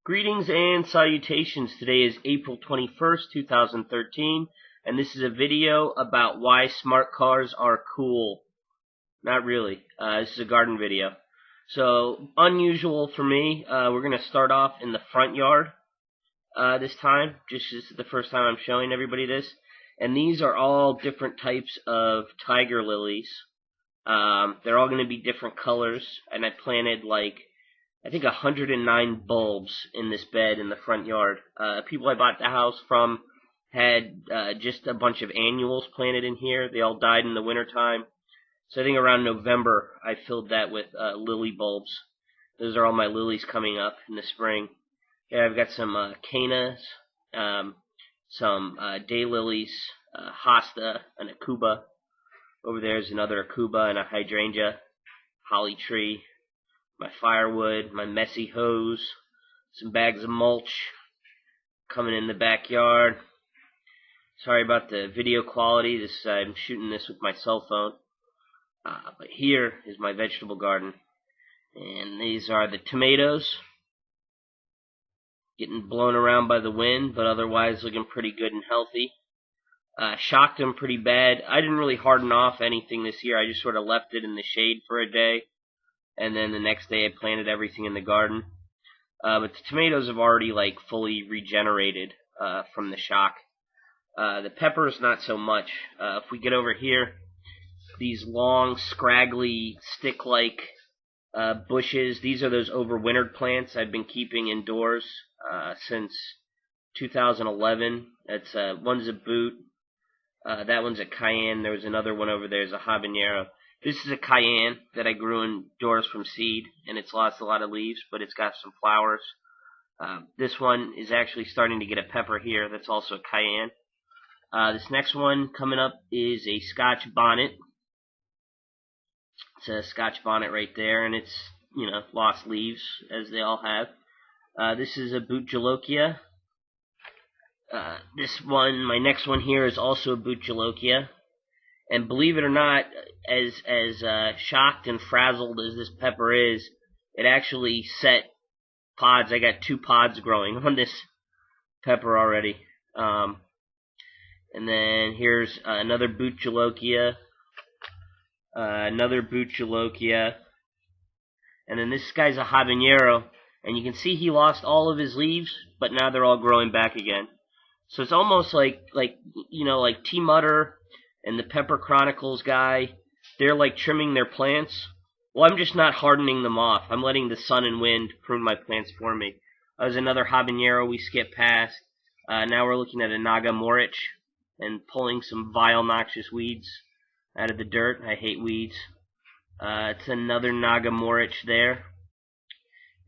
Greetings and salutations. Today is April 21st, 2013, and this is a video about why smart cars are cool. Not really. This is a garden video. So, unusual for me, we're going to start off in the front yard this time. This is the first time I'm showing everybody this. And these are all different types of tiger lilies. They're all going to be different colors, and I planted I think 109 bulbs in this bed in the front yard. People I bought the house from had just a bunch of annuals planted in here. They all died in the wintertime. So I think around November I filled that with lily bulbs. Those are all my lilies coming up in the spring. Yeah, I've got some cannas, some daylilies, hosta, and a cuba. Over there is another cuba and a hydrangea, holly tree. My firewood, my messy hose, some bags of mulch coming in the backyard. Sorry about the video quality. I'm shooting this with my cell phone. But here is my vegetable garden. And these are the tomatoes. Getting blown around by the wind, but otherwise looking pretty good and healthy. Shocked them pretty bad. I didn't really harden off anything this year. I just sort of left it in the shade for a day. And then the next day I planted everything in the garden. But the tomatoes have already fully regenerated from the shock. The peppers not so much. If we get over here, these long, scraggly, stick-like bushes, these are those overwintered plants I've been keeping indoors since 2011. One's a boot. That one's a cayenne. There was another one over there, is a habanero. This is a cayenne that I grew indoors from seed, and it's lost a lot of leaves, but it's got some flowers. This one is actually starting to get a pepper here. That's also a cayenne. This next one coming up is a Scotch bonnet. It's a Scotch bonnet right there, and it's, lost leaves, as they all have. This is a boot jalokia. My next one here is also a boot jalokia. And believe it or not, as shocked and frazzled as this pepper is, it actually set pods. I got 2 pods growing on this pepper already. And then here's another boot jalokia, another boot jalokia, and then this guy's a habanero. And you can see he lost all of his leaves, but now they're all growing back again. So it's almost like T. Mutter and the Pepper Chronicles guy, they're trimming their plants. Well, I'm just not hardening them off. I'm letting the sun and wind prune my plants for me. There's another habanero we skipped past. Now we're looking at a naga morich and pulling some vile, noxious weeds out of the dirt. I hate weeds. It's another naga morich there.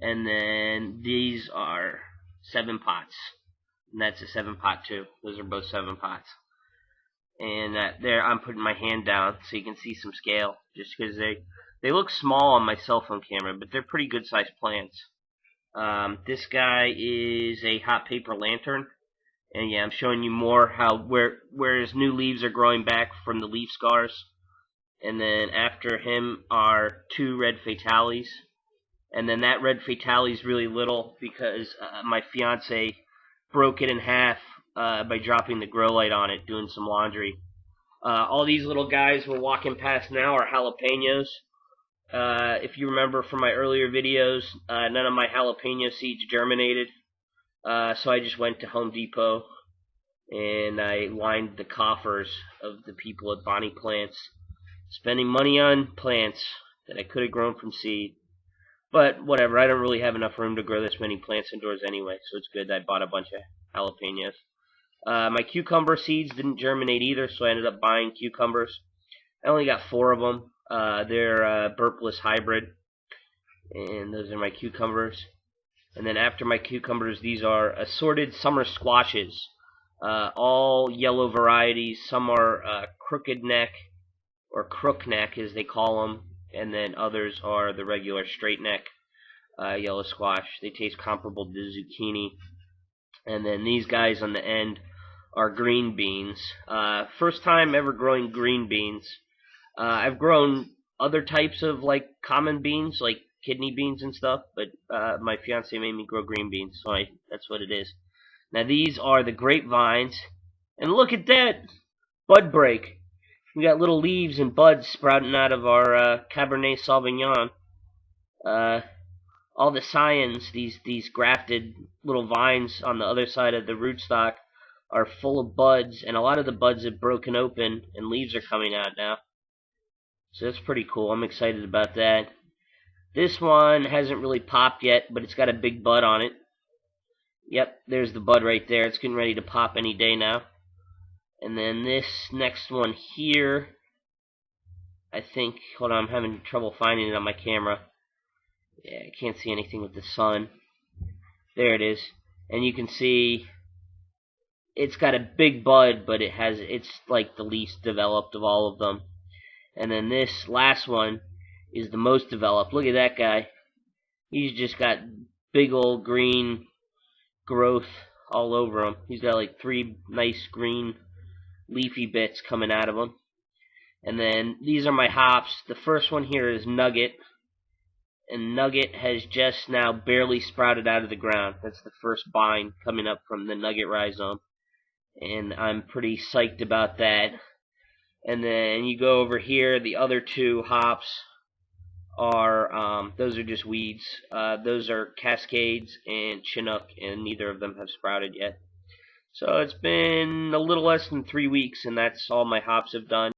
And then these are 7 pots. And that's a 7-pot too. Those are both 7 pots. And there, I'm putting my hand down so you can see some scale, just because they look small on my cell phone camera, but they're pretty good sized plants. This guy is a hot paper lantern, and yeah, I'm showing you more where his new leaves are growing back from the leaf scars. And then after him are 2 red fatales, and then that red fatale is really little because my fiance broke it in half by dropping the grow light on it, doing some laundry. All these little guys we're walking past now are jalapenos. If you remember from my earlier videos, none of my jalapeno seeds germinated. So I just went to Home Depot and I lined the coffers of the people at Bonnie Plants, spending money on plants that I could have grown from seed. But whatever, I don't really have enough room to grow this many plants indoors anyway, so it's good that I bought a bunch of jalapenos. My cucumber seeds didn't germinate either, so I ended up buying cucumbers. I only got 4 of them. They're burpless hybrid, and those are my cucumbers. And then after my cucumbers, these are assorted summer squashes, all yellow varieties. Some are crooked neck, or crook neck as they call them, and then others are the regular straight neck yellow squash. They taste comparable to zucchini. And then these guys on the end are green beans. First time ever growing green beans. I've grown other types of common beans, like kidney beans and stuff, but my fiance made me grow green beans, so that's what it is. Now these are the grapevines, and look at that bud break. We got little leaves and buds sprouting out of our Cabernet Sauvignon. All the scions, these grafted little vines on the other side of the rootstock, are full of buds, and a lot of the buds have broken open and leaves are coming out now. So that's pretty cool. I'm excited about that. This one hasn't really popped yet, but it's got a big bud on it. Yep, there's the bud right there. It's getting ready to pop any day now. And then this next one here, I think, hold on, I'm having trouble finding it on my camera. Yeah, I can't see anything with the sun. There it is. And you can see it's got a big bud, but it's like the least developed of all of them. And then this last one is the most developed. Look at that guy. He's just got big old green growth all over him. He's got like 3 nice green leafy bits coming out of him. And then these are my hops. The first one here is Nugget. And Nugget has just now barely sprouted out of the ground. That's the first vine coming up from the Nugget rhizome. And I'm pretty psyched about that. And then you go over here, the other 2 hops are, those are just weeds. Those are Cascades and Chinook, and neither of them have sprouted yet. So it's been a little less than 3 weeks, and that's all my hops have done.